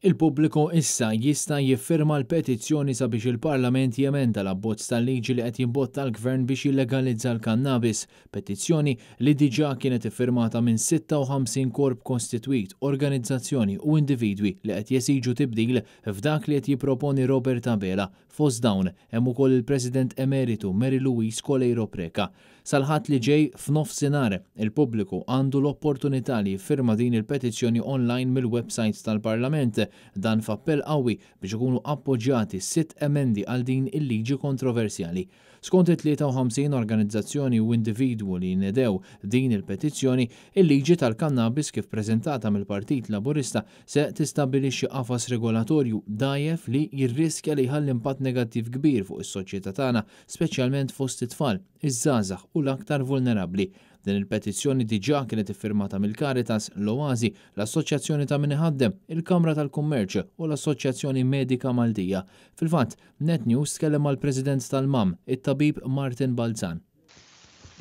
Il-pubbliku issa jista' jiffirma l-petizzjoni sabiex il-Parlament jemenda l-abbozz tal-liġi li qed jimbotta l-Gvern biex jillegalizza l-kannabis, petizzjoni li diġà kienet iffirmata minn 56 korp kostitwit, organizzazzjoni u individwi li qed jesiġu tibdil f'dak li qed jipproponi Robert Abela. Fost dawn hemm ukoll il-President Emeritu Mary Louise Coleyro Preca. Sal-ħadd li ġej f'nofsinhar il-pubbliku għandu l-opportunità li jiffirma din il-petizzjoni online mill-website tal-Parlament. Dan f'appell qawwi biex ikunu appoġġjati 6 emendi għal din il-liġi kontroversjali. Skont 53 organizzazzjoni u individwu li nedew din il-petizzjoni, il-liġi tal-kannabis kif preżentata mill-Partit Laburista se tistabbilixxi qafas regolatorju dajjef li jirriskja li jħalli impatt negattiv kbir fuq is-soċjetà tagħna, speċjalment fost it-tfal, iż-żgħażagħ u l-aktar vulnerabbli. Din il-petizzjoni diġà kienet iffirmata mill-Caritas, l-Oasi, l-Assoċjazzjoni ta' min iħaddem, il-Kamra tal-Kummerċ u l-Assoċjazzjoni Medika Maltija. Fil-fatt, Net News tkellem mal-President tal-MAM, it-tabib Martin Balzan.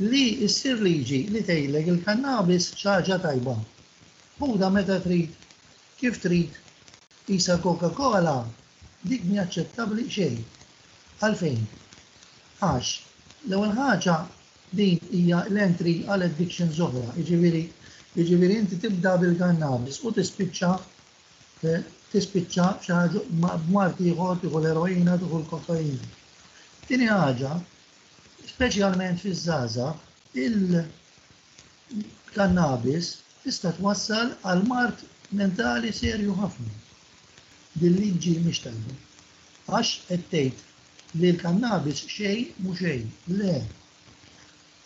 Li issir liġi li tgħidlek il-kannabis xi ħaġa tajba. Ħuda meta trid, kif trid, isa Coca-Cola, dik mi aċċettabbli xejn. Għalfejn? Għax, l-ewwel ħaġa din hija l-entry għal addictions oħra, jiġifieri inti tibda bil-kannabis u tispiċċa xi ħaġa b'mart ieħor tieħu l-eroina, tieħu l-kokaina. Tieni ħaġa, speċjalment fiż-żgħażagħ, il-kannabis tista' twassal għal mart mentali serju ħafna. Din liġi mhix tajba. Għax qed tgħid li l-kannabis xejn mhu xejn, le.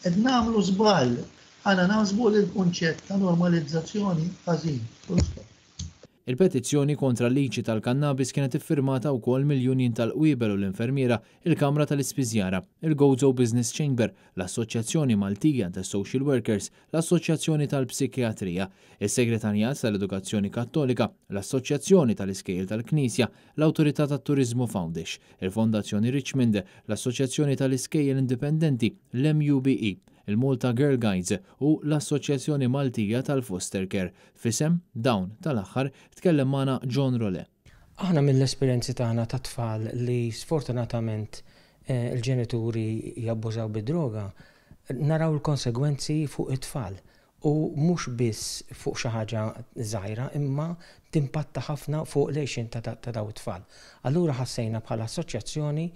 Qed nagħmlu żball, għandna naħsbu li l-kunċett ta' normalizzazzjoni ħażin. Il-petizzjoni kontra l-liġi tal-kannabis kienet iffirmata wkoll mill-Union tal-Qwiebel u l-Infermiera, il-Kamra tal-Ispiżjara, il-Gozo Business Chamber, l-Assoċjazzjoni Maltija tas Social Workers, l-Assoċjazzjoni tal-Psikjatrija, is-Segretarjat tal-Edukazzjoni Kattolika, l-Assoċjazzjoni tal-Iskejjel tal-Knisja, l-Awtorità tat-Turiżmu Foundation, il-Fondazzjoni Richmond, l-Assoċjazzjoni tal-Iskejjel Indipendenti, l-MUBE, il-Malta Girl Guides u l-Assoċjazzjoni Maltija tal-Foster Care. Fisem dawn tal-aħħar tkellem magħna John Role. Aħna mill-esperjenzi tagħna ta' tfal li sfortunatament il-ġenituri jabbużaw bid-droga, naraw il-konsegwenzi fuq it-tfal. U mhux biss fuq xi ħaġa żgħira, imma timpatta ħafna fuq l-għejxin ta' daw it-tfal. Allura ħassejna bħala assoċjazzjoni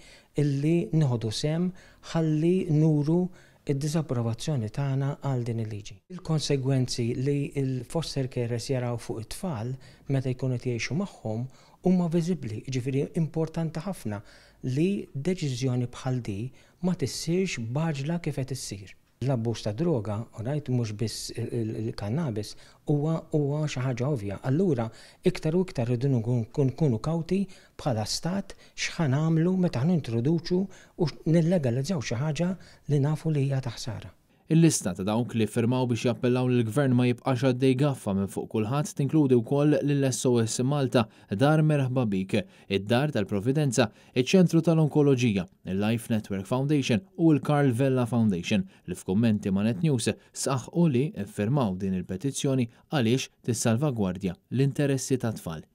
illi nieħdu sem ħalli nuru id-disapprovazzjoni tagħna għal din il-liġi. Il-konsegwenzi li l-foster carers jaraw fuq it-tfal meta jkunu jgħixu magħhom huma viżibbli, ġifieri importanti ħafna li deċiżjoni bħal di ma tissirx baġla kif qed issir. L-abbuż ta' droga, orajt mhux biss il-kannabis, huwa xi ħaġa ovvja. Allura iktar u iktar rridu nkunu kawti bħala stat x'ħan nagħmlu meta nintroduċu u nillegalizzaw xi ħaġa li nafu li hija ta' ħsara. Il-lista ta' dawk li firmaw biex jappellaw lill-Gvern ma jibqax għaddej gaffa minn fuq kulħadd tinkludi wkoll lill-SOS Malta, Dar Merħba Bik, id-Dar tal-Providenza, iċ-Ċentru tal-Onkoloġija, il-Life Network Foundation u l-Karl Vella Foundation li f'kummenti ma' Net News saħħu li ffirmaw din il-petizzjoni għaliex tissalvagwardja l-interessi tat-tfal.